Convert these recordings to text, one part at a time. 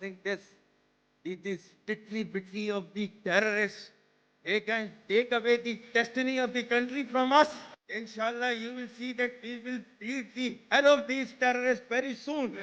think this titly bitly of the terrorists, they can take away the destiny of the country from us. Inshallah, you will see that we will beat the hell of these terrorists very soon.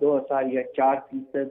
2.4%,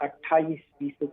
28%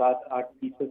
7-8%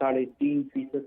3.5%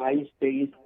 22-23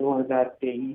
2023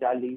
40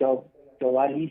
44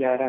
11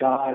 $4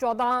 14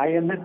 IMF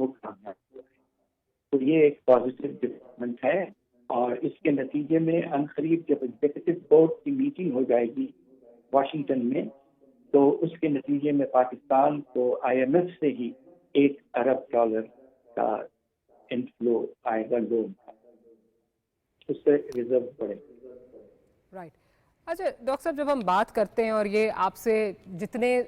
وہ کامیاب ہوا ہے. تو یہ ایک positive development ہے. اور اس کے نتیجے میں عنقریب جب ایگزیکٹو بورڈ کی میٹنگ ہو جائے گی واشنگٹن میں تو اس کے نتیجے میں پاکستان کو IMF سے ہی $1 ارب کا انفلو آئے گا لون کا. اس سے ریزرو بڑھے. رائٹ. اچھا ڈاکٹر صاحب، جب ہم بات کرتے ہیں اور یہ آپ سے جتنے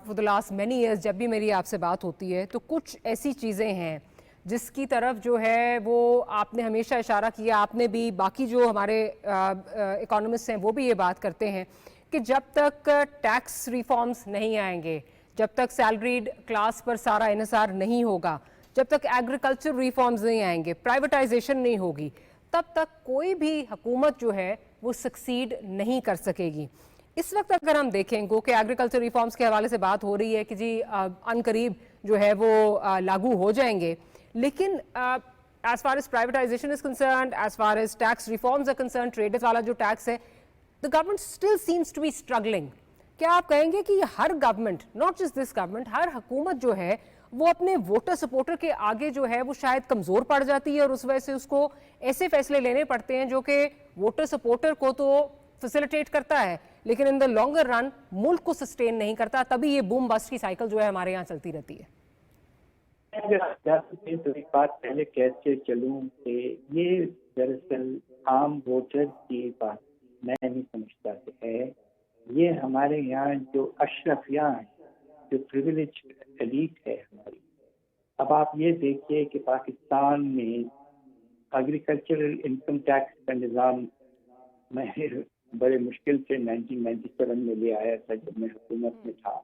for the last many years جب بھی میری آپ سے بات ہوتی ہے تو کچھ ایسی چیزیں ہیں جس کی طرف جو ہے وہ آپ نے ہمیشہ اشارہ کیا، آپ نے بھی، باقی جو ہمارے اکانومسٹ ہیں وہ بھی یہ بات کرتے ہیں کہ جب تک ٹیکس ریفارمز نہیں آئیں گے، جب تک سیلریڈ کلاس پر سارا انحصار نہیں ہوگا، جب تک ایگریکلچر ریفارمز نہیں آئیں گے، پرائیویٹائزیشن نہیں ہوگی، تب تک کوئی بھی حکومت جو ہے وہ سکسیڈ نہیں کر سکے گی. اس وقت اگر ہم دیکھیں گو کہ ایگریکلچر ریفارمز کے حوالے سے بات ہو رہی ہے کہ جی ان قریب جو ہے وہ لاگو ہو جائیں گے، لیکن as far as privatisation is concerned, as far as tax reforms are concerned، traders والا جو ٹیکس ہے، the government still seems to be struggling. کیا آپ کہیں گے کہ ہر government, not just this government, ہر حکومت جو ہے وہ اپنے ووٹر سپورٹر کے آگے جو ہے وہ شاید کمزور پڑ جاتی ہے اور اس وجہ سے اس کو ایسے فیصلے لینے پڑتے ہیں جو کہ ووٹر سپورٹر کو تو فیسیلیٹیٹ کرتا ہے لیکن ان دا لانگر رن ملک کو سسٹین نہیں کرتا، تبھی یہ بوم بسٹ کی سائیکل جو ہے ہمارے یہاں چلتی رہتی ہے؟ اگر آپ چاہتے ہیں تو ایک بات پہلے کہہ کے چلوں کہ یہ دراصل عام ووٹر کی بات میں نہیں سمجھتا کہ ہے. یہ ہمارے یہاں جو اشرفیاں ہیں، جو پریویلیج ایلیٹ ہے ہماری. اب آپ یہ دیکھیے کہ پاکستان میں ایگریکلچرل انکم ٹیکس کا نظام میں بڑے مشکل سے 1997 میں لے آیا تھا جب میں حکومت میں تھا،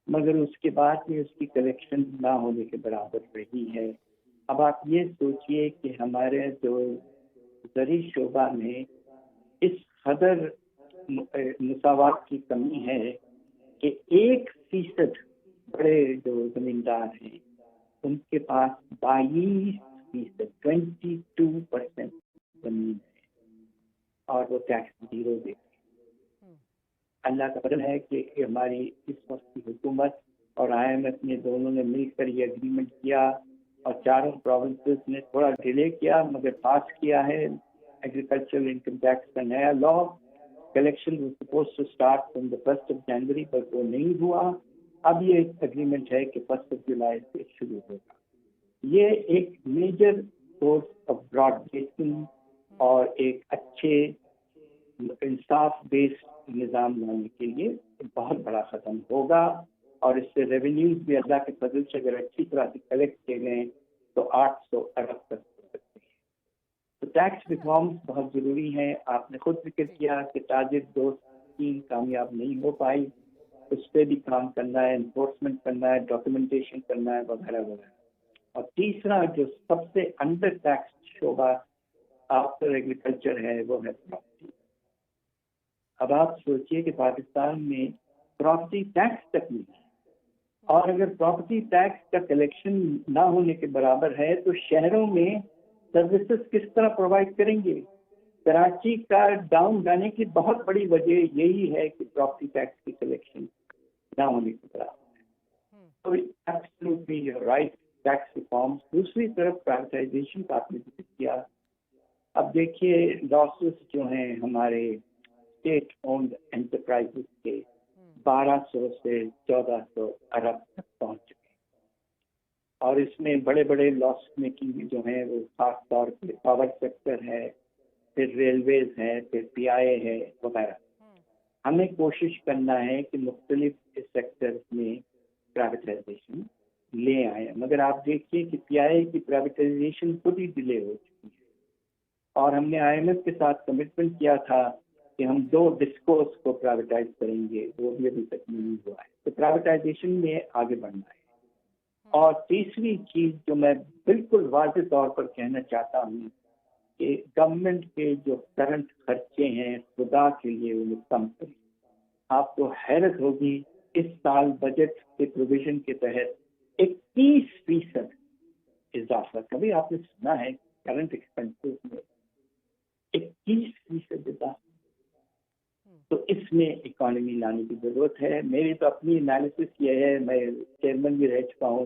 مگر اس کے بعد بھی اس کی کلیکشن نہ ہونے کے برابر رہی ہے. اب آپ یہ سوچئے کہ ہمارے جو زرعی شعبہ میں اس قدر مساوات کی کمی ہے کہ 1% بڑے جو زمیندار ہیں ان کے پاس 22%، 22% زمین ہے اور وہ ٹیکس زیرو دیتے ہیں. اللہ کا فضل ہے کہ ہماری اس وقت کی حکومت اور IMF نے دونوں نے مل کر یہ اگریمنٹ کیا اور چاروں پروونسز نے تھوڑا ڈیلے کیا مگر پاس کیا ہے ایگریکلچرل انکم ٹیکس کا نیا law. Collection was supposed to start from the 1st of January پر وہ نہیں ہوا. اب یہ ایک اگریمنٹ ہے کہ 1st of July سے شروع ہوگا. یہ ایک major source of broad basing اور ایک اچھے انصاف بیسڈ نظام لانے کے لیے بہت بڑا قدم ہوگا. اور اس سے ریونیوز بھی اللہ کے فضل سے اگر اچھی طرح سے کلیکٹ کیے گئے تو 800 ارب تک ہو سکتے ہیں. تو ٹیکس ریفارمز بہت ضروری ہیں. آپ نے خود ذکر کیا کہ تاجر دوست اسکیم کامیاب نہیں ہو پائی، اس پہ بھی کام کرنا ہے، انفورسمنٹ کرنا ہے، ڈاکیومنٹیشن کرنا ہے وغیرہ وغیرہ. اور تیسرا جو سب سے انڈر ٹیکس شعبہ آفٹر ایگریکلچر ہے وہ ہے پراپرٹی. اب آپ سوچئے کہ پاکستان میں پراپرٹی ٹیکس تک نہیں ہے، اور اگر پراپرٹی ٹیکس کا کلیکشن نہ ہونے کے برابر ہے تو شہروں میں سروسز کس طرح پرووائڈ کریں گے؟ کراچی کا ڈاؤن جانے کی بہت بڑی وجہ یہی ہے کہ پراپرٹی ٹیکس کی کلیکشن نہ ہونے کے برابر ہے. تو absolutely you are right, tax reforms. دوسری طرف پرائیویٹائزیشن کا آپ نے ذکر کیا. اب دیکھیے لاسز جو ہیں ہمارے اسٹیٹ اونڈ انٹرپرائزز کے 1200 سے 1400 ارب تک پہنچ چکے ہیں، اور اس میں بڑے بڑے لاس میکنگ جو ہیں وہ خاص طور پہ پاور سیکٹر ہے، پھر ریلویز ہے، پھر PI ہے وغیرہ. ہمیں کوشش کرنا ہے کہ مختلف سیکٹرز میں پرائیویٹائزیشن لے آئیں. مگر آپ دیکھیے کہ PI کی پرائیویٹائزیشن خود ہی ڈیلے ہو چکی ہے، اور ہم نے IMF کے ساتھ کمٹمنٹ کیا تھا کہ ہم 2 ڈسکوز کو پرائیویٹائز کریں گے، وہ بھی ابھی تک نہیں ہوا ہے. تو پرائیویٹائزیشن میں آگے بڑھنا ہے. اور تیسری چیز جو میں بالکل واضح طور پر کہنا چاہتا ہوں کہ گورنمنٹ کے جو کرنٹ خرچے ہیں خدا کے لیے وہ کم کریں. آپ کو حیرت ہوگی اس سال بجٹ کے پروویژن کے تحت 21% اضافہ. کبھی آپ نے سنا ہے کرنٹ ایکسپینسز میں 21% اضافہ؟ تو اس میں اکانومی لانے کی ضرورت ہے. میری تو اپنی انالیسس یہ ہے، میں چیئرمین بھی رہ چکا ہوں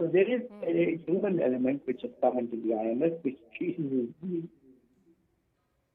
So there is a human element which has come into the IMF which changes the.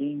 3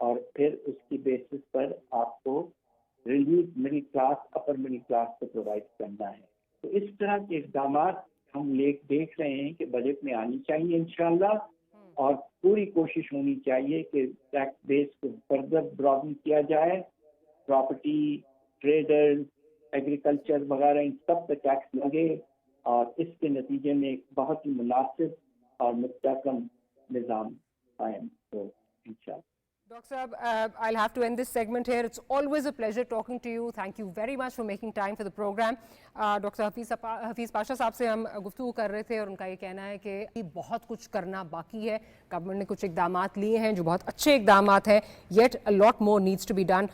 اور پھر اس کی بیسس پر آپ کو relief middle class upper middle class کو پرووائڈ کرنا ہے. تو اس طرح کے اقدامات ہم دیکھ رہے ہیں کہ بجٹ میں آنی چاہیے انشاءاللہ, اور پوری کوشش ہونی چاہیے کہ ٹیکس بیس کو فردر براڈن کیا جائے. پراپرٹی, ٹریڈر, ایگریکلچر وغیرہ ان سب پہ ٹیکس لگے, اور اس کے نتیجے میں ایک بہت ہی مناسب اور مستحکم نظام قائم ہو انشاءاللہ. Dr. Saab, I'll have to end this segment here. It's always a pleasure talking to you. Thank you very much for making time for the program. Dr. Hafeez Pasha صاحب سے ہم گفتگو کر رہے تھے, اور ان کا یہ کہنا ہے کہ بہت کچھ کرنا باقی ہے. گورنمنٹ نے کچھ اقدامات لیے ہیں جو بہت اچھے اقدامات ہیں, yet a lot more needs to be done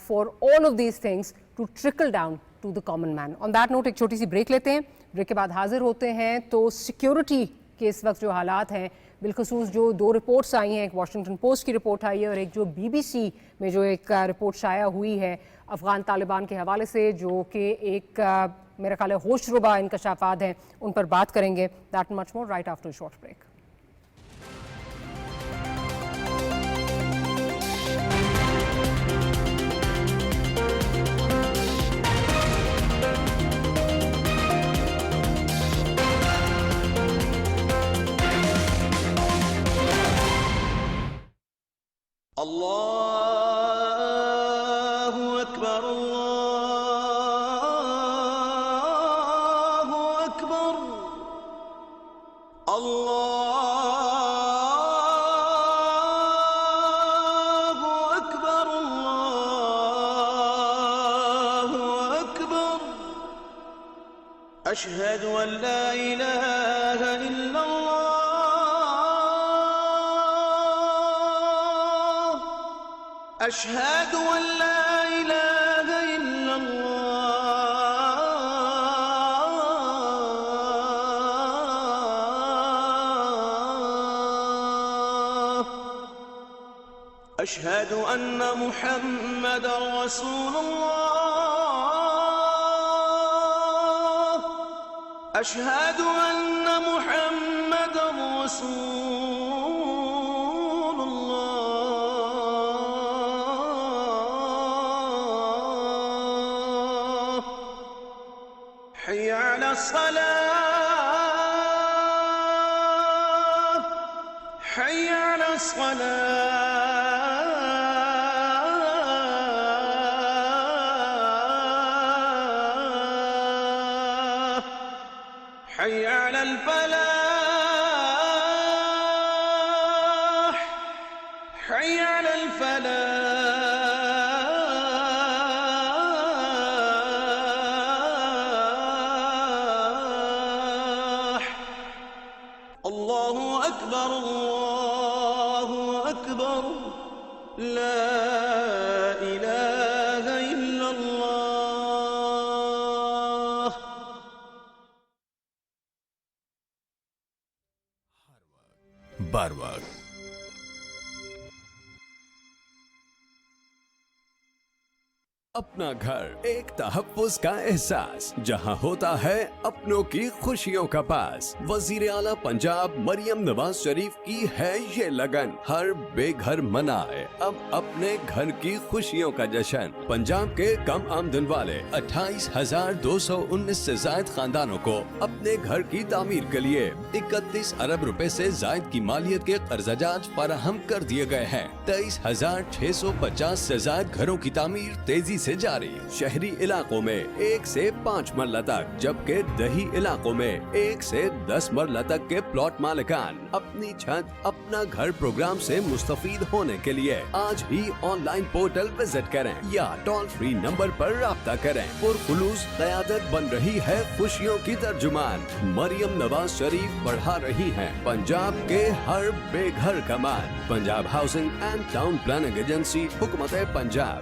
for all of these things to trickle down to the common man. On that note, ایک چھوٹی سی بریک لیتے ہیں. بریک کے بعد حاضر ہوتے ہیں. تو سیکیورٹی کے اس وقت جو حالات ہیں, بالخصوص جو 2 رپورٹس آئی ہیں, ایک واشنگٹن پوسٹ کی رپورٹ آئی ہے اور ایک جو BBC میں جو ایک رپورٹ شائع ہوئی ہے افغان طالبان کے حوالے سے, جو کہ ایک میرا خیال ہے ہوش ربا انکشافات ہیں, ان پر بات کریں گے. That much more right after short break. اللہ اکبر اللہ اکبر اللہ اکبر اللہ اکبر اشہد ان لا الہ الا اللہ أشهد أن لا إله إلا الله أشهد أن محمدا رسول الله أشهد أن محمدا رسول الله حي على الصلاة حي على الصلاة حي على الفلاح حي على الفلاح الله أكبر الله أكبر لا إله إلا الله بار وقت اپنا گھر ایک تحفظ کا احساس جہاں ہوتا ہے اپنوں کی خوشیوں کا پاس. وزیر اعلیٰ پنجاب مریم نواز شریف کی ہے یہ لگن, ہر بے گھر منائے اب اپنے گھر کی خوشیوں کا جشن. پنجاب کے کم آمدن والے 28,219 سے زائد خاندانوں کو اپنے گھر کی تعمیر کے لیے 31 ارب روپے سے زائد کی مالیت کے قرضہ جات فراہم کر دیے گئے ہیں. 23,650 سے زائد گھروں کی تعمیر تیزی سے جاری. شہری علاقوں میں 1 سے 5 مرلہ تک, جبکہ دیہی علاقوں میں 1 سے 10 مرلہ تک کے پلاٹ مالکان اپنی چھت اپنا گھر پروگرام سے مستفید ہونے کے لیے آج ہی آن لائن پورٹل وزٹ کریں یا ٹول فری نمبر پر رابطہ کریں. پرخلوص قیادت بن رہی ہے خوشیوں کی ترجمان. مریم نواز شریف بڑھا رہی ہیں پنجاب کے ہر بے گھر کا مان. Punjab housing and town planning agency, حکومت پنجاب.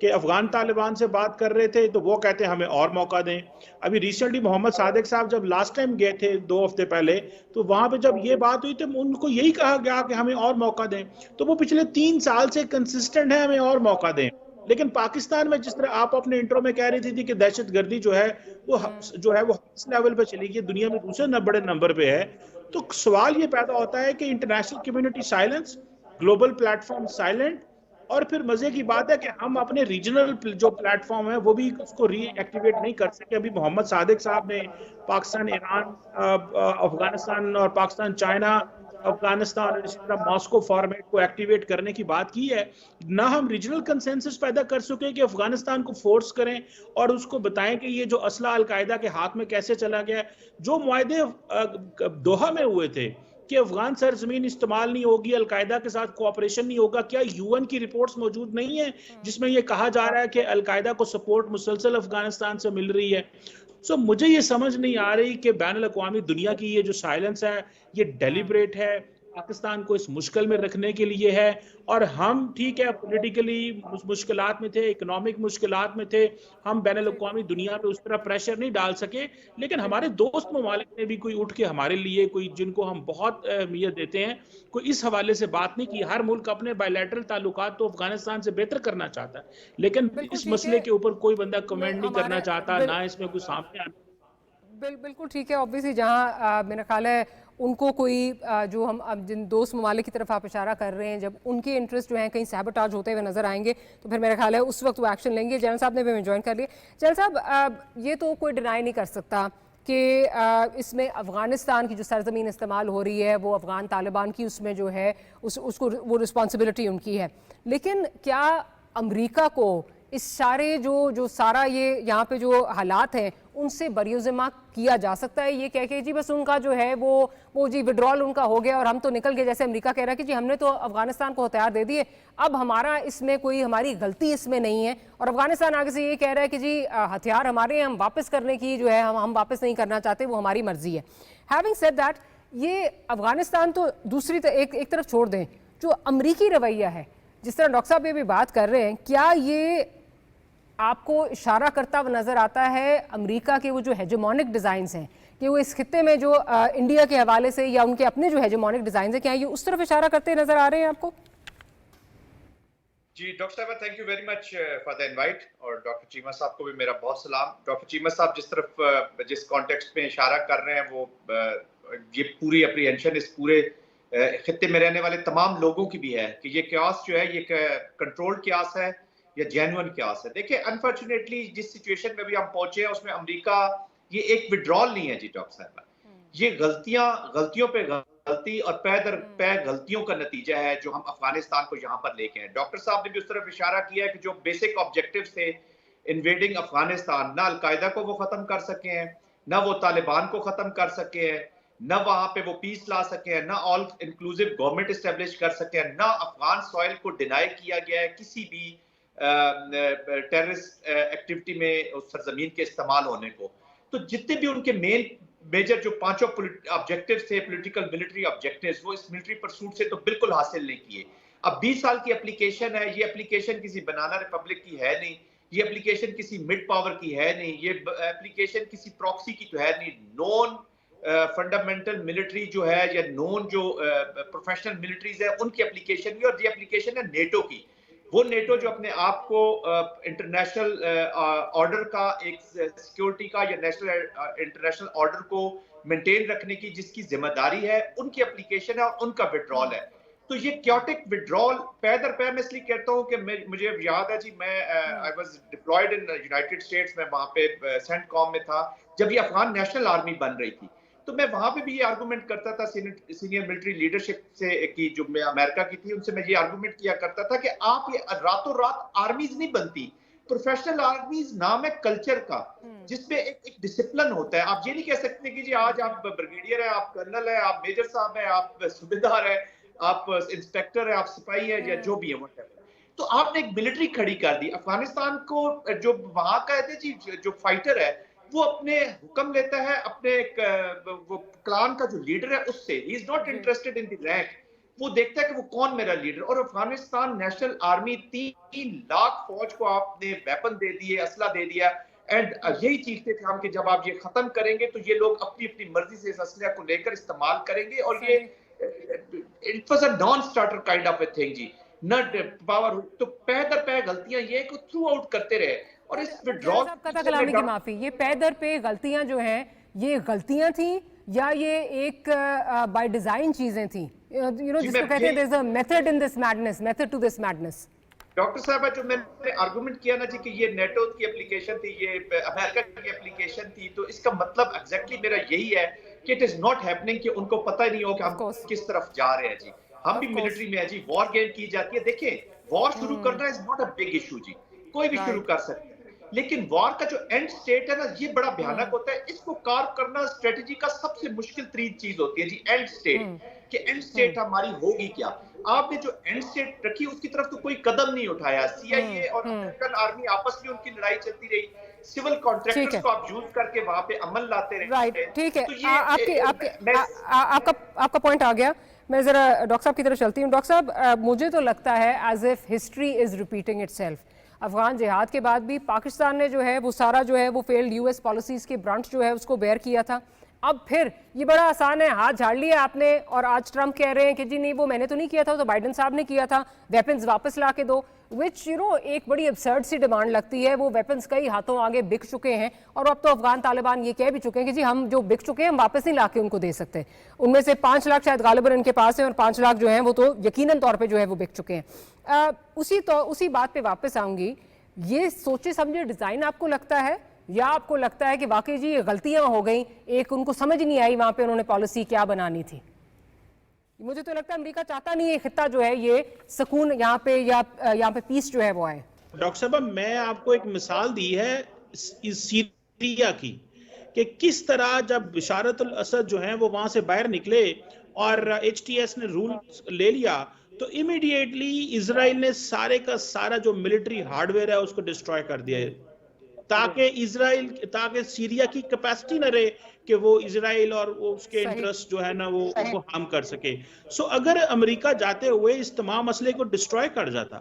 کہ افغان طالبان سے بات کر رہے تھے تو وہ کہتے ہیں ہمیں اور موقع دیں. ابھی ریسنٹلی محمد صادق صاحب جب لاسٹ ٹائم گئے تھے 2 ہفتے پہلے, تو وہاں پہ جب یہ بات ہوئی تو ان کو یہی کہا گیا کہ ہمیں اور موقع دیں. تو وہ پچھلے 3 سال سے کنسسٹنٹ ہے ہمیں اور موقع دیں. لیکن پاکستان میں جس طرح آپ اپنے انٹرو میں کہہ رہی تھی کہ دہشت گردی جو ہے وہ اس لیول پہ چلی گئی, دنیا میں دوسرے بڑے نمبر پہ ہے. تو سوال یہ پیدا ہوتا ہے کہ international community silence, global plate form silent, اور پھر مزے کی بات ہے کہ ہم اپنے ریجنل جو پلیٹ فارم ہے وہ بھی اس کو ری ایکٹیویٹ نہیں کر سکے. ابھی محمد صادق صاحب نے پاکستان ایران افغانستان اور پاکستان چائنا افغانستان اور اسی طرح ماسکو فارمیٹ کو ایکٹیویٹ کرنے کی بات کی ہے. نہ ہم ریجنل کنسنسس پیدا کر سکے کہ افغانستان کو فورس کریں اور اس کو بتائیں کہ یہ جو اسلحہ القاعدہ کے ہاتھ میں کیسے چلا گیا ہے. جو معاہدے دوحہ میں ہوئے تھے کہ افغان سرزمین استعمال نہیں ہوگی, القاعدہ کے ساتھ کوآپریشن نہیں ہوگا, کیا یو این کی رپورٹس موجود نہیں ہیں جس میں یہ کہا جا رہا ہے کہ القاعدہ کو سپورٹ مسلسل افغانستان سے مل رہی ہے؟ سو مجھے یہ سمجھ نہیں آ رہی کہ بین الاقوامی دنیا کی یہ جو سائلنس ہے یہ ڈیلیبریٹ ہے, پاکستان کو اس مشکل میں رکھنے کے لیے ہے. اور ہم ٹھیک ہے پولیٹیکلی مشکلات میں تھے, اکنامک مشکلات میں تھے, ہم بین الاقوامی دنیا پہ اس طرح پریشر نہیں ڈال سکے. لیکن ہمارے دوست ممالک نے بھی کوئی اٹھ کے ہمارے لیے, کوئی جن کو ہم بہت اہمیت دیتے ہیں, کوئی اس حوالے سے بات نہیں کی. ہر ملک اپنے بائیلیٹرل تعلقات تو افغانستان سے بہتر کرنا چاہتا ہے, لیکن اس مسئلے کے اوپر کوئی بندہ کمنٹ نہیں کرنا چاہتا, نہ اس میں کوئی سامنے آنا. بالکل ٹھیک ہے. آبویسلی جہاں میرا خیال ہے ان کو کوئی جو ہم جن دوست ممالک کی طرف آپ اشارہ کر رہے ہیں, جب ان کے انٹرسٹ جو ہیں کہیں سیبوٹاج ہوتے ہوئے نظر آئیں گے تو پھر میرا خیال ہے اس وقت وہ ایکشن لیں گے. جنرل صاحب نے بھی ہمیں جوائن کر لیا. جنرل صاحب, یہ تو کوئی ڈینائی نہیں کر سکتا کہ اس میں افغانستان کی جو سرزمین استعمال ہو رہی ہے وہ افغان طالبان کی اس میں جو ہے اس کو وہ رسپانسبلٹی ان کی ہے. لیکن کیا امریکہ کو اس سارے جو سارا یہ یہاں پہ جو حالات ہیں ان سے بری ذمہ کیا جا سکتا ہے یہ کہہ کے جی بس ان کا جو ہے وہ جی وڈرال ان کا ہو گیا اور ہم تو نکل گئے, جیسے امریکہ کہہ رہا ہے کہ جی ہم نے تو افغانستان کو ہتھیار دے دیے, اب ہمارا اس میں کوئی ہماری غلطی اس میں نہیں ہے, اور افغانستان آگے سے یہ کہہ رہا ہے کہ جی ہتھیار ہمارے ہیں, ہم واپس کرنے کی جو ہے ہم واپس نہیں کرنا چاہتے, وہ ہماری مرضی ہے. ہیونگ سیڈ دیٹ, یہ افغانستان تو دوسری ایک طرف چھوڑ دیں, جو امریکی رویہ ہے جس طرح ڈاکٹر صاحب یہ بھی بات کر رہے ہیں, کیا یہ آپ کو اشارہ کرتا ہوا نظر آتا ہے امریکہ کے وہ جو ہیجمونک ڈیزائنز ہیں کہ وہ اس خطے میں جو انڈیا کے حوالے سے یا ان کے اپنے جو ہیجمونک ڈیزائنز ہیں, کیا یہ اس طرف اشارہ کرتے نظر آ رہے ہیں آپ کو؟ جی ڈاکٹر صاحبہ, thank you very much for the invite, اور ڈاکٹر چیمہ صاحب کو بھی میرا بہت سلام. ڈاکٹر چیمہ صاحب جس کانٹیکسٹ میں اشارہ کر رہے ہیں وہ یہ پوری اپریہنشن اس پورے خطے میں رہنے والے تمام لوگوں کی بھی ہے کہ یہ کیاس جو ہے یہ کنٹرول کیاس ہے یا جینوئن کیاس ہے. دیکھیں انفارچونیٹلی جس سچویشن میں بھی ہم پہنچے ہیں اس میں امریکہ یہ ایک وڈرال نہیں ہے. جی ڈاکٹر صاحبہ, یہ غلطیوں پہ غلطی اور پے در پے غلطیوں کا نتیجہ ہے جو ہم افغانستان کو یہاں پر لے کے ہیں. ڈاکٹر صاحب نے بھی اس طرف اشارہ کیا ہے کہ جو بیسک آبجیکٹیوز تھے انویڈنگ افغانستان, نہ القاعدہ کو وہ ختم کر سکے ہیں, نہ وہ طالبان کو ختم کر سکے ہیں, نہ وہاں پہ وہ پیس لا سکے ہیں, نہ آل انکلوزیو گورنمنٹ اسٹیبلش کر سکے ہیں, نہ افغان سوائل کو ڈینائی کیا گیا ہے کسی بھی ٹیررسٹ ایکٹیویٹی میں اس سرزمین کے استعمال ہونے کو. تو جتنے بھی ان کے میجر جو 5 آبجیکٹیوز تھے پولیٹیکل ملٹری آبجیکٹیوز, وہ اس ملٹری پرسوٹ سے تو بالکل حاصل نہیں کیے. اب 20 سال کی اپلیکیشن ہے, یہ اپلیکیشن کسی بنانا ریپبلک کی ہے نہیں, یہ اپلیکیشن کسی مڈ پاور کی ہے نہیں, یہ اپلیکیشن کسی پراکسی کی تو ہے نہیں. نون فنڈامنٹل ملٹری جو ہے یا نون جو پروفیشنل ملٹریز ہے ان کی اپلیکیشن کی, اور یہ اپلیکیشن ہے نیٹو کی. وہ نیٹو جو اپنے آپ کو انٹرنیشنل آرڈر کا ایک سیکیورٹی کا یا انٹرنیشنل آرڈر کو مینٹین رکھنے کی جس کی ذمہ داری ہے, ان کی اپلیکیشن ہے اور ان کا وڈرال ہے. تو یہ کیوٹک وڈرال پے در پے, میں اس لیے کہتا ہوں کہ مجھے یاد ہے جی میں I was deployed in United States, میں وہاں پہ سینٹ کام میں تھا جب یہ افغان نیشنل آرمی بن رہی تھی. تو میں وہاں پہ بھی یہ آرگومنٹ کرتا تھا سینئر ملٹری لیڈرشپ سے کی جو میں امریکہ کی تھی, ان سے میں یہ آرگومنٹ کیا کرتا تھا کہ آپ یہ راتوں رات آرمیز نہیں بنتی, پروفیشنل آرمیز نام ہے کلچر کا جس میں ایک ڈسپلن ہوتا ہے. آپ یہ نہیں کہہ سکتے کہ جی آج آپ بریگیڈیئر ہیں, آپ کرنل ہیں, آپ میجر صاحب ہیں, آپ صوبیدار ہیں, آپ انسپیکٹر ہیں, آپ سپاہی ہیں یا جو بھی ہیں. تو آپ نے ایک ملٹری کھڑی کر دی. افغانستان کو جو وہاں کا ہے جی جو فائٹر ہے وہ اپنے حکم لیتا ہے اپنے وہ کلان کا جو لیڈر ہے اس سے. He is not interested in the rank. وہ دیکھتا ہے کہ وہ کون میرا لیڈر. اور افغانستان نیشنل آرمی 3 لاکھ فوج کو آپ نے ویپن دے دیے, اسلحہ دے دیا, اینڈ یہی چیختے تھے ہم کہ جب آپ یہ ختم کریں گے تو یہ لوگ اپنی اپنی مرضی سے اس اسلحہ کو لے کر استعمال کریں گے. اور یہ it was a non starter kind of a thing جی, نہ پاور. تو پے در پے غلطیاں یہ کہ تھرو آؤٹ کرتے رہے. اور اس صاحب قطع کلامی کی معافی, یہ پے در پہ غلطیاں جو ہیں یہ غلطیاں تھیں یا یہ ایک بائی ڈیزائن چیزیں تھیں, جس کو کہتے ہیں there's a method in this madness, method to this madness. Doctor صاحب جو میں نے آرگومنٹ کیا نا جی کہ یہ نیٹو کی اپلیکیشن تھی, یہ امریکہ کی اپلیکیشن تھی, تو اس کا مطلب ایگزیکٹلی میرا یہی ہے کہ اٹ از ناٹ ہیپننگ, کہ ان کو پتہ ہی نہیں ہو کہ ہم کس طرف جا رہے ہیں جی. ہم بھی ملٹری میں ہیں جی, وار گیم کی جاتی ہے. دیکھیں وار شروع کرنا is not a big issue جی, کوئی بھی شروع کر سکتے ہیں, لیکن وار کا جو اینڈ سٹیٹ ہے نا یہ بڑا بھیانک ہوتا ہے. اس کو کار کرنا اسٹریٹجی کا سب سے مشکل ترین چیز ہوتی ہے جی, اینڈ سٹیٹ, کہ اینڈ سٹیٹ ہماری ہوگی کیا. آپ نے جو اینڈ سٹیٹ رکھی اس کی طرف تو کوئی قدم نہیں اٹھایا. سی آئی اے اور امریکن آرمی آپس میں ان کی لڑائی چلتی رہی, سول کانٹریکٹرز کو آپ یوز کر کے وہاں پہ عمل لاتے رہے. رائٹ, ٹھیک ہے, آپ کا پوائنٹ آ گیا. میں ذرا ڈاکٹر صاحب کی طرف چلتی ہوں. ڈاکٹر صاحب مجھے تو لگتا ہے as if history is repeating it self. Afghan جہاد کے بعد بھی پاکستان نے جو ہے وہ سارا جو ہے وہ فیلڈ یو ایس پالیسیز کے برانچ جو ہے اس کو بیئر کیا تھا. اب پھر یہ بڑا آسان ہے, ہاتھ جھاڑ لیا آپ نے, اور آج ٹرمپ کہہ رہے ہیں کہ جی نہیں وہ میں نے تو نہیں کیا تھا, تو بائیڈن صاحب نے کیا تھا, ویپنز واپس لا کے دو, وچ ایک بڑی ابسرڈ سی ڈیمانڈ لگتی ہے. وہ ویپنز کئی ہاتھوں آگے بک چکے ہیں, اور اب تو افغان طالبان یہ کہہ بھی چکے ہیں کہ جی ہم جو بک چکے ہیں ہم واپس نہیں لا کے ان کو دے سکتے. ان میں سے 5 لاکھ شاید غالباً ان کے پاس ہیں, اور 5 لاکھ جو ہیں وہ تو یقیناً طور پہ جو ہے وہ بک چکے ہیں. اسی بات پہ واپس آؤں گی. یہ سوچے سمجھے ڈیزائن آپ کو لگتا ہے, یا آپ کو لگتا ہے کہ واقعی جی یہ غلطیاں ہو گئیں, ایک ان کو سمجھ نہیں آئی وہاں پہ انہوں نے پالیسی کیا بنانی تھی؟ مجھے تو لگتا ہے امریکہ چاہتا نہیں ہے خطہ جو ہے یہ سکون یہاں پہ, یا یہاں پہ پیس جو ہے وہ آئے. ڈاکٹر صاحب میں آپ کو ایک مثال دی ہے سیریا کی, کہ کس طرح جب بشارت الاسد جو ہیں وہ وہاں سے باہر نکلے اور ایچ ٹی ایس نے رول لے لیا, تو امیڈیٹلی اسرائیل نے سارے کا سارا جو ملٹری ہارڈ ویئر ہے اس کو ڈسٹروائے کر دیا ہے, تاکہ سیریا کی کیپیسٹی نہ رہے کہ وہ اسرائیل اور اس کے انٹرسٹ جو ہے نا وہ ہارم کر سکے. سو اگر امریکہ جاتے ہوئے اس تمام مسئلے کو ڈسٹروائے کر جاتا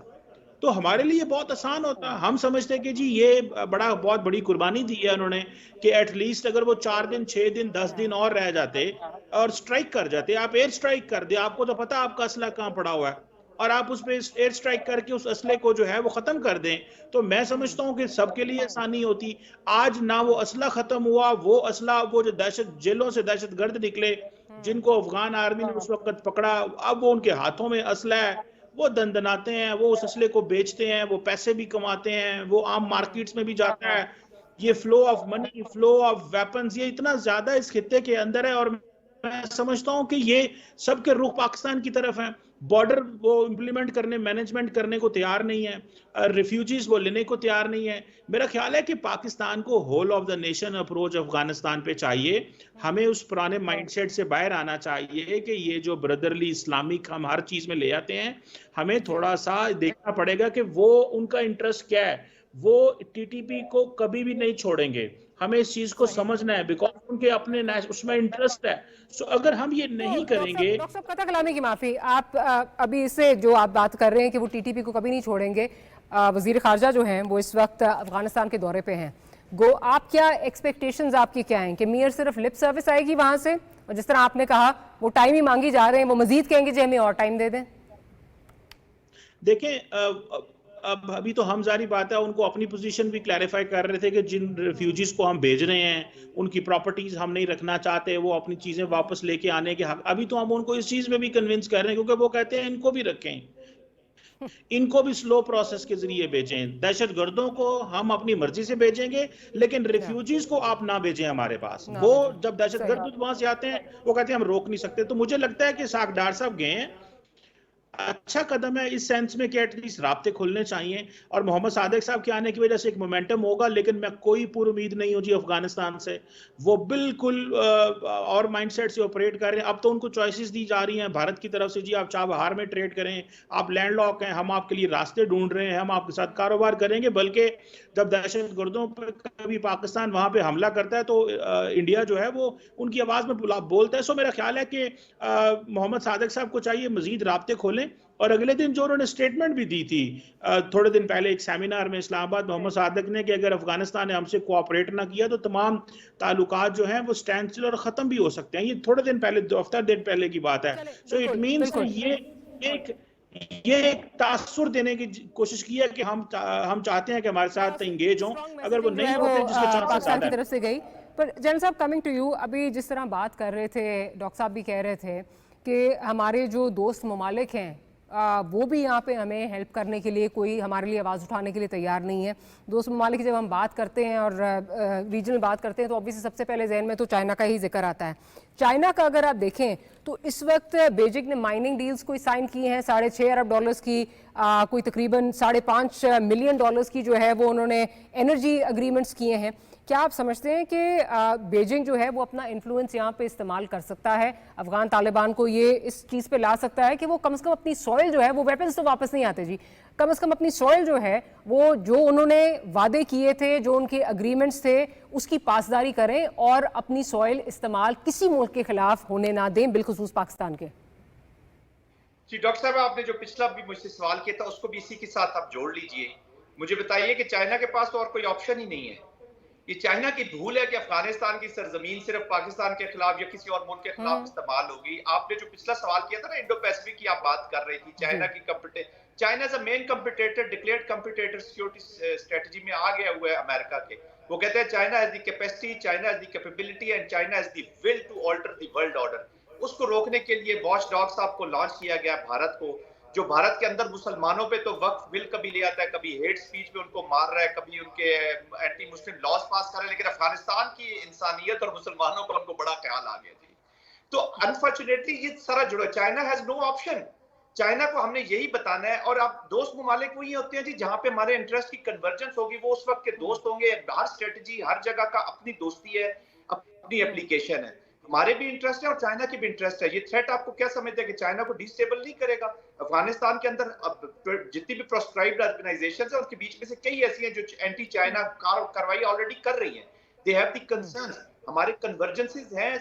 تو ہمارے لیے بہت آسان ہوتا. ہم سمجھتے کہ جی یہ بہت بڑی قربانی دی ہے انہوں نے, کہ ایٹ لیسٹ اگر وہ 4 دن 6 دن 10 دن اور رہ جاتے اور سٹرائک کر جاتے, آپ ایئر سٹرائک کر دیں, آپ کو تو پتا آپ کا اسلحہ کہاں پڑا ہوا ہے, اور آپ اس پہ ایئر سٹرائک کر کے اس اسلحے کو جو ہے وہ ختم کر دیں, تو میں سمجھتا ہوں کہ سب کے لیے آسانی ہوتی. آج نہ وہ اسلحہ ختم ہوا, وہ اسلحہ وہ جو جیلوں سے دہشت گرد نکلے جن کو افغان آرمی نے اس وقت پکڑا, اب وہ ان کے ہاتھوں میں اسلحہ ہے, وہ دندناتے ہیں, وہ اس اسلحے کو بیچتے ہیں, وہ پیسے بھی کماتے ہیں, وہ عام مارکیٹس میں بھی جاتا ہے. یہ flow of money, flow of weapons, یہ اتنا زیادہ اس خطے کے اندر ہے, اور میں سمجھتا ہوں کہ یہ سب کے رخ پاکستان کی طرف ہیں. بارڈر وہ امپلیمنٹ کرنے, مینجمنٹ کرنے کو تیار نہیں ہے, ریفیوجیز وہ لینے کو تیار نہیں ہے. میرا خیال ہے کہ پاکستان کو whole of the nation approach Afghanistan پہ چاہیے. ہمیں اس پرانے مائنڈ سیٹ سے باہر آنا چاہیے کہ یہ جو بردرلی اسلامک ہم ہر چیز میں لے آتے ہیں, ہمیں تھوڑا سا دیکھنا پڑے گا کہ وہ ان کا انٹرسٹ کیا ہے. وہ ٹی ٹی پی کو کبھی بھی نہیں چھوڑیں گے, ہمیں اس چیز کو سمجھنا ہے, بیکاز ان کے اپنے اس میں انٹرسٹ ہے. سو اگر ہم یہ نہیں کریں گے. ڈاکٹر صاحب قطع کلامی کی معافی, آپ ابھی اس سے جو آپ بات کر رہے ہیں کہ وہ ٹی ٹی پی کو کبھی نہیں چھوڑیں گے, وزیر خارجہ جو ہیں وہ اس وقت افغانستان کے دورے پہ ہیں. گو آپ کیا ایکسپیکٹیشنز آپ کی کیا ہیں, کہ میئر صرف لپ سروس آئے گی وہاں سے, اور جس طرح آپ نے کہا وہ ٹائم ہی مانگی جا رہے ہیں, وہ مزید کہیں گے جی ہمیں اور ٹائم دے دیں؟ دیکھیں اب ابھی تو ہم ظاہری بات ہے ان کو اپنی پوزیشن بھی کلیریفائی کر رہے تھے کہ جن ریفیوجیز کو ہم بھیج رہے ہیں ان کی پراپرٹیز ہم نہیں رکھنا چاہتے, وہ اپنی چیزیں واپس لے کے آنے کے حق. ابھی تو ہم ان کو اس چیز میں بھی کنونس کر رہے ہیں, کیونکہ وہ کہتے ہیں ان کو بھی رکھیں, ان کو بھی سلو پروسیس کے ذریعے بھیجیں. دہشت گردوں کو ہم اپنی مرضی سے بھیجیں گے, لیکن ریفیوجیز کو آپ نہ بھیجیں ہمارے پاس. وہ جب دہشت گرد وہاں سے آتے ہیں وہ کہتے ہیں ہم روک نہیں سکتے. تو مجھے لگتا ہے کہ ساکھ ڈار صاحب گئے ہیں, اچھا قدم ہے اس سینس میں کہ ایٹ لیسٹ رابطے کھلنے چاہیے, اور محمد صادق صاحب کے آنے کی وجہ سے ایک مومنٹم ہوگا, لیکن میں کوئی پور امید نہیں ہوں جی افغانستان سے. وہ بالکل اور مائنڈ سیٹ سے آپریٹ کر رہے ہیں. اب تو ان کو چوائسز دی جا رہی ہیں بھارت کی طرف سے, جی آپ چاہ بہار میں ٹریڈ کریں, آپ لینڈ لاک ہیں, ہم آپ کے لیے راستے ڈھونڈ رہے ہیں, ہم آپ کے ساتھ کاروبار کریں گے. بلکہ جب دہشت گردوں پہ کبھی پاکستان وہاں پہ حملہ کرتا ہے تو انڈیا جو ہے وہ ان کی آواز میں بولتا ہے. سو میرا خیال ہے کہ محمد صادق صاحب کو چاہیے مزید رابطے کھولیں. اور اگلے دن جو انہوں نے سٹیٹمنٹ بھی دی تھی تھوڑے دن پہلے ایک سیمینار میں اسلام آباد, محمد صادق نے, کہ اگر افغانستان نے ہم سے کوآپریٹ نہ کیا تو تمام تعلقات جو ہیں وہ سٹینڈ اسٹل اور ختم بھی ہو سکتے ہیں. یہ تھوڑے دن پہلے, ہفتہ دن پہلے کی بات ہے. سو اٹ مینس یہ ایک تاثر دینے کی کوشش کی ہے کہ ہم چاہتے ہیں کہ ہمارے ساتھ انگیج ہوں. اگر وہ نہیں ہوتے جس کے چانسز پاکستان زیادہ کی طرف سے گئی. پر جنرل صاحب, کمنگ ٹو یو, ابھی جس طرح بات کر رہے تھے ڈاکٹر صاحب بھی کہہ رہے تھے کہ ہمارے جو دوست ممالک ہیں وہ بھی یہاں پہ ہمیں ہیلپ کرنے کے لیے, کوئی ہمارے لیے آواز اٹھانے کے لیے تیار نہیں ہے. دوست ممالک کی جب ہم بات کرتے ہیں اور ریجنل بات کرتے ہیں تو obviously سب سے پہلے ذہن میں تو چائنا کا ہی ذکر آتا ہے. چائنا کا اگر آپ دیکھیں تو اس وقت بیجنگ نے مائننگ ڈیلز کوئی سائن کی ہیں $6.5 ارب کی, کوئی تقریباً $5.5 ملین کی جو ہے وہ انہوں نے انرجی اگریمنٹس کیے ہیں. کیا آپ سمجھتے ہیں کہ بیجنگ جو ہے وہ اپنا انفلوئنس یہاں پہ استعمال کر سکتا ہے, افغان طالبان کو یہ اس چیز پہ لا سکتا ہے کہ وہ کم از کم اپنی سوئل جو ہے, وہ ویپنز تو واپس نہیں آتے جی, کم از کم اپنی سوئل جو ہے وہ جو انہوں نے وعدے کیے تھے, جو ان کے اگریمنٹس تھے, اس کی پاسداری کریں اور اپنی سوئل استعمال کسی ملک کے خلاف ہونے نہ دیں, بالخصوص پاکستان کے؟ جی ڈاکٹر صاحب, آپ نے جو پچھلا بھی مجھ سے سوال کیا تھا اس کو بھی اسی کے ساتھ آپ جوڑ لیجئے. مجھے بتائیے کہ چائنا کے پاس تو اور کوئی آپشن ہی نہیں ہے. یہ چائنا کی بھول ہے کہ افغانستان کی سرزمین صرف پاکستان کے خلاف یا کسی اور ملک کے خلاف استعمال ہوگی. آپ نے جو پچھلا سوال کیا تھا نا, انڈو پیسفک کی آپ بات کر رہی تھی, چائنا کی China is a main competitor, declared competitor security strategy میں آ گیا ہوا ہے امریکہ کے. وہ کہتے ہیں China has the capacity, China has the capability and China has the will to alter the world order. اس کو روکنے کے لیے واچ ڈاگ صاحب کو لانچ کیا گیا بھارت کو, جو بھارت کے اندر مسلمانوں پہ تو وقف بل کبھی لے آتا ہے, کبھی ہیٹ سپیچ پہ ان کو مار رہا ہے, کبھی ان کے اینٹی مسلم لاز پاس کر رہے ہیں, لیکن افغانستان کی انسانیت اور مسلمانوں پر ان کو بڑا خیال آ گیا تھی. تو انفارچونیٹلی یہ سارا جڑا, China has no option. China کو ہم نے یہی بتانا ہے, اور آپ دوست ممالک وہی ہوتے ہیں جی جہاں پہ ہمارے انٹرسٹ کی کنورجنس ہوگی, وہ اس وقت کے دوست ہوں گے. ہر اسٹریٹجی, ہر جگہ کا اپنی دوستی ہے, اپنی اپلیکیشن ہے. ہمارے بھی انٹرسٹ ہے اور چائنا کی بھی انٹرسٹ ہے. یہ تھریٹ آپ کو کیا سمجھتے ہیں کہ چائنا کو ڈیسٹیبل نہیں کرے گا؟ افغانستان کے اندر جتنی بھی پروسکرائبڈ آرگنائزیشنز ہیں ان کے بیچ میں سے کئی ایسی ہیں جو اینٹی چائنا کارروائی آلریڈی کر رہی ہیں. They have the concerns. ہمارے کنورجنسز ہیں,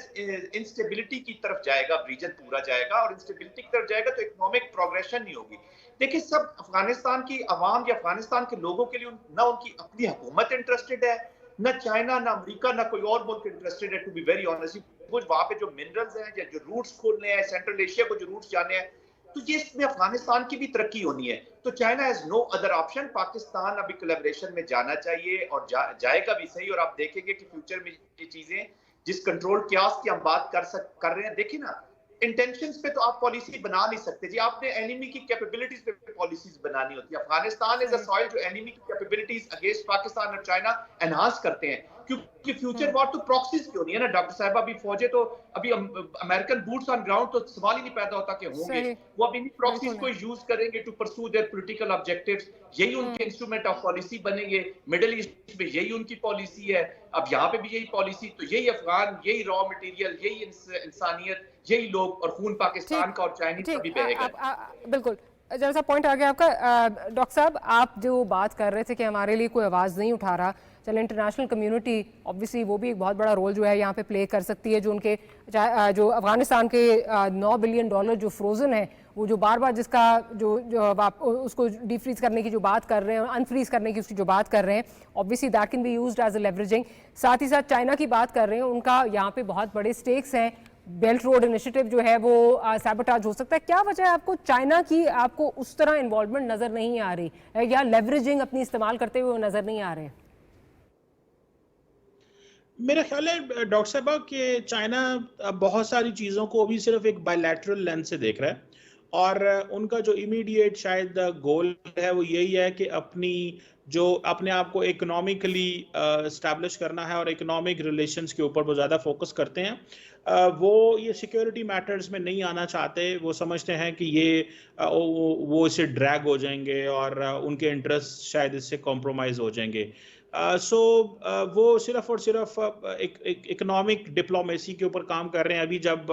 انسٹیبلٹی کی طرف جائے گا, ریجن پورا جائے گا, اور انسٹیبلٹی کی طرف جائے گا تو اکنامک پروگریشن نہیں ہوگی. دیکھیں سب افغانستان کی عوام یا افغانستان کے لوگوں کے لیے نہ ان کی اپنی حکومت انٹرسٹڈ ہے, نہ چائنا, نہ امریکہ, نہ کوئی اور ملک انٹرسٹڈ ہے. ٹو بی ویری آنسٹ, وہاں پہ جو منرلز ہیں یا جو روٹس کھولنے ہیں, سینٹرل ایشیا کو جو روٹس جانے ہیں, تو یہ اس میں افغانستان کی بھی ترقی ہونی ہے. تو China has no other option. Pakistan ابھی کولیبریشن میں جانا چاہیے اور جائے گا بھی صحیح. اور آپ دیکھیں گے کہ فیوچر میں یہ چیزیں جس کنٹرول کیاس کی ہم بات کر رہے ہیں, دیکھیں نا انٹینشنز پہ تو آپ پالیسی بنا نہیں سکتے جی, آپ نے اینیمی کی کیپیبلٹیز پہ پالیسیز بنانی ہوتی ہے. افغانستان از اے سوائل جو اینیمی کی کیپیبلٹیز اگینسٹ پاکستان اور چائنا انہانس کرتے ہیں, کیونکہ فیوچر وار تو پراکسیز کی ہونی ہے نا ڈاکٹر صاحبہ. ابھی فوجیں تو ابھی امریکن بوٹس آن گراؤنڈ تو سوال ہی نہیں پیدا ہوتا کہ ہوں گے. وہ ابھی نہیں پراکسیز کو یوز کریں گے to pursue their political objectives. یہی ان کے انسٹرومنٹ آف پالیسی بنیں گے. مڈل ایسٹ میں یہی ان کی پالیسی ہے, اب یہاں پہ بھی یہی پالیسی. تو یہی افغان, یہی را مٹیریل, یہی انسانیت, یہی لوگ, اور خون پاکستان کا اور چائنیز کا بھی بہے گا. بالکل جیسا پوائنٹ آ گیا آپ کا. ڈاکٹر صاحب, آپ جو بات کر رہے تھے کہ ہمارے لیے کوئی آواز نہیں اٹھا رہا, چلیں انٹرنیشنل کمیونٹی آبویسلی وہ بھی ایک بہت بڑا رول جو ہے یہاں پہ پلے کر سکتی ہے. جو ان کے جو افغانستان کے $9 بلین جو فروزن ہیں, وہ جو بار بار جس کا جو آپ اس کو ڈی فریز کرنے کی جو بات کر رہے ہیں, انفریز کرنے کی اس کی جو بات کر رہے ہیں, obviously that can be used as a leveraging. ساتھ ہی ساتھ چائنا کی بات کر رہے ہیں, ان کا یہاں پہ بہت بڑے سٹیکس ہیں. بیلٹ روڈ انیشیٹو جو ہے وہ سیبوٹاج ہو سکتا ہے. کیا وجہ ہے آپ کو چائنا کی آپ کو اس طرح انوالومنٹ نظر نہیں آ رہی, یا لیوریجنگ اپنی استعمال کرتے ہوئے نظر نہیں آ رہے ہیں؟ میرا خیال ہے ڈاکٹر صاحبہ کہ چائنا بہت ساری چیزوں کو بھی صرف ایک بائی لیٹرل لینس سے دیکھ رہا ہے, اور ان کا جو امیڈیٹ شاید گول ہے وہ یہی ہے کہ اپنے آپ کو اکنامکلی اسٹیبلش کرنا ہے, اور اکنامک ریلیشنز کے اوپر وہ زیادہ فوکس کرتے ہیں. وہ یہ سیکیورٹی میٹرز میں نہیں آنا چاہتے. وہ سمجھتے ہیں کہ یہ وہ اسے ڈریگ ہو جائیں گے اور ان کے انٹرسٹ شاید اس سے کمپرومائز ہو جائیں گے. وہ صرف اور صرف اکنامک ڈپلومیسی کے اوپر کام کر رہے ہیں. ابھی جب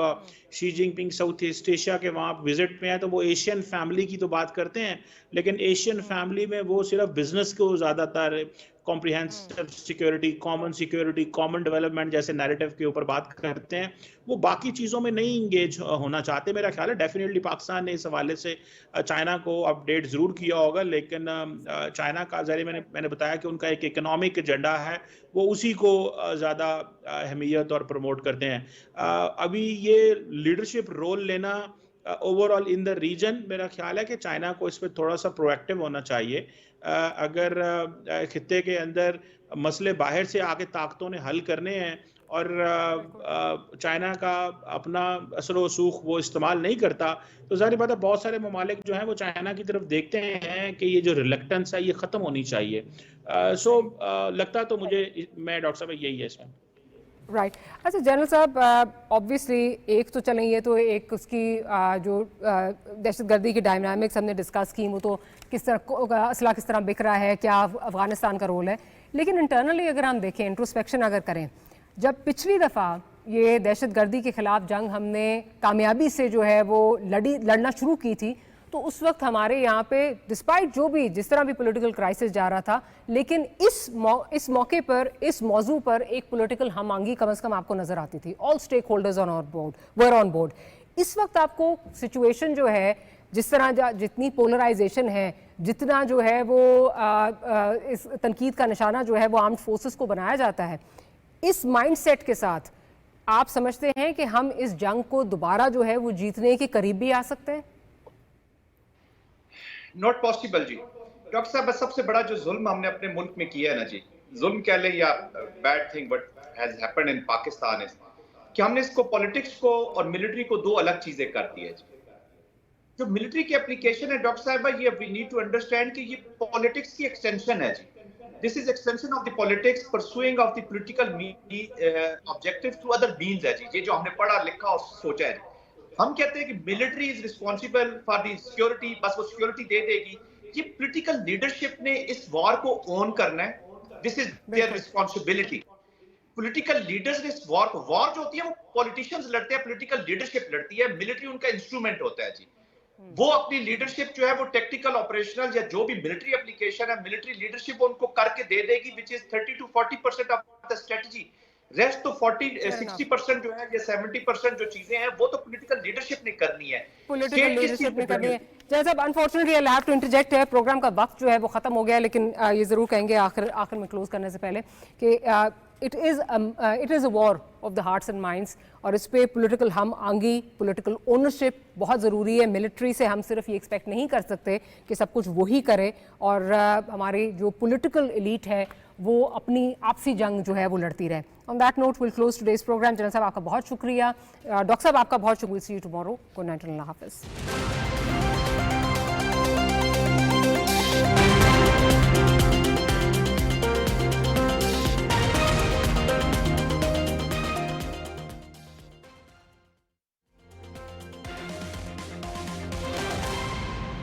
شی جن پنگ ساؤتھ ایسٹ ایشیا کے وہاں وزٹ میں ہیں تو وہ ایشین فیملی کی تو بات کرتے ہیں, لیکن ایشین فیملی میں وہ صرف بزنس کو زیادہ تر کمپریہنسو سیکیورٹی, کامن ڈیولپمنٹ جیسے نیریٹو کے اوپر بات کرتے ہیں. وہ باقی چیزوں میں نہیں انگیج ہونا چاہتے. میرا خیال ہے ڈیفینیٹلی پاکستان نے اس حوالے سے چائنا کو اپڈیٹ ضرور کیا ہوگا, لیکن چائنا کا ذریعے میں نے بتایا کہ ان کا ایک اکنامک ایجنڈا ہے, وہ اسی کو زیادہ اہمیت اور پروموٹ کرتے ہیں. ابھی یہ لیڈرشپ رول لینا over all in the region, میرا خیال ہے کہ چائنا کو اس پہ تھوڑا سا پرو ایکٹیو ہونا چاہیے. اگر خطے کے اندر مسئلے باہر سے آ کے طاقتوں نے حل کرنے ہیں اور چائنا کا اپنا اثر و رسوخ وہ استعمال نہیں کرتا, تو ظاہر بات ہے بہت سارے ممالک جو ہیں وہ چائنا کی طرف دیکھتے ہیں کہ یہ جو ریلیکٹنس ہے یہ ختم ہونی چاہیے. لگتا تو مجھے, میں ڈاکٹر صاحب یہی ہے اس میں. رائٹ. اچھا جنرل صاحب, آبویسلی ایک تو چلیں یہ تو ایک اس کی جو دہشت گردی کی ڈائنامکس ہم نے ڈسکس کی, وہ تو کس طرح اسلحہ کس طرح بک رہا ہے, کیا افغانستان کا رول ہے. لیکن انٹرنلی اگر ہم دیکھیں, انٹروسپیکشن اگر کریں, جب پچھلی دفعہ یہ دہشت گردی کے خلاف جنگ ہم نے کامیابی سے جو ہے وہ لڑنا شروع کی تھی, تو اس وقت ہمارے یہاں پہ ڈسپائٹ جو بھی جس طرح بھی پولیٹیکل کرائسس جا رہا تھا, لیکن اس موقع پر اس موضوع پر ایک پولیٹیکل ہم آہنگی کم از کم آپ کو نظر آتی تھی. All stakeholders were on board. اس وقت آپ کو سچویشن جو ہے, جس طرح جتنی پولرائزیشن ہے, جتنا جو ہے وہ اس تنقید کا نشانہ جو ہے وہ آرمڈ فورسز کو بنایا جاتا ہے, اس مائنڈ سیٹ کے ساتھ آپ سمجھتے ہیں کہ ہم اس جنگ کو دوبارہ جو ہے وہ جیتنے کے قریب بھی آ سکتے ہیں؟ Not possible G. ڈاکٹر صاحب سب سے بڑا جو ظلم ہم نے اپنے ملک میں کیا ہے نا جی, ظلم کہہ لیں یا bad thing but has happened in Pakistan is کہ ہم نے اس کو پولیٹکس کو اور ملٹری کو دو الگ چیزیں کر دی ہے جی. جو ملٹری کی اپلیکیشن ہے ڈاکٹر صاحبہ, یہ وی نیڈ ٹو انڈرسٹینڈ کہ یہ پولیٹکس کی ایکسٹینشن ہے جی. This is extension of the politics, pursuing of the political objectives to other means ہے جی. یہ جو ہم نے پڑھا لکھا اور سوچا ہے, ہم کہتے ہیں کہ military is responsible for the security, بس وہ security دے دے گی. یہ political leadership نے اس war کو own کرنا ہے. This is their responsibility. Political leaders نے اس war کو, war جو ہوتی ہے وہ politicians لڑتے ہیں, political leadership لڑتی ہے, military ان کا instrument ہوتا ہے جی. وہ اپنی لیڈرشپ جو ہے وہ ٹیکٹیکل آپریشنل یا جو بھی ملٹری اپلیکیشن ہے, ملٹری لیڈرشپ ان کو کر کے دے دے گی, which is 30 to 40% of the strategy. Rest تو 60% جو ہے یا 70% جو چیزیں ہیں وہ تو پولیٹیکل لیڈرشپ نے کرنی ہے. پولیٹیکل لیڈرشپ نے کرنی ہے. جیسا unfortunately I have to interject ہے, پروگرام کا وقت جو ہے وہ ختم ہو گیا, لیکن یہ ضرور کہیں گے آخر میں کلوز کرنے سے پہلے کہ it is a war of the hearts and minds, اور اس پہ پولیٹیکل ہم آہنگی, پولیٹیکل اونرشپ بہت ضروری ہے. ملٹری سے ہم صرف یہ ایکسپیکٹ نہیں کر سکتے کہ سب کچھ وہی کرے, اور ہماری جو پولیٹیکل ایلیٹ ہے وہ اپنی آپسی جنگ جو ہے وہ لڑتی رہے. On that note we'll close today's programme. جنرل صاحب آپ کا بہت شکریہ, ڈاکٹر صاحب آپ کا بہت شکریہ. سی یو ٹمارو. گڈ نائٹ, اللہ حافظ.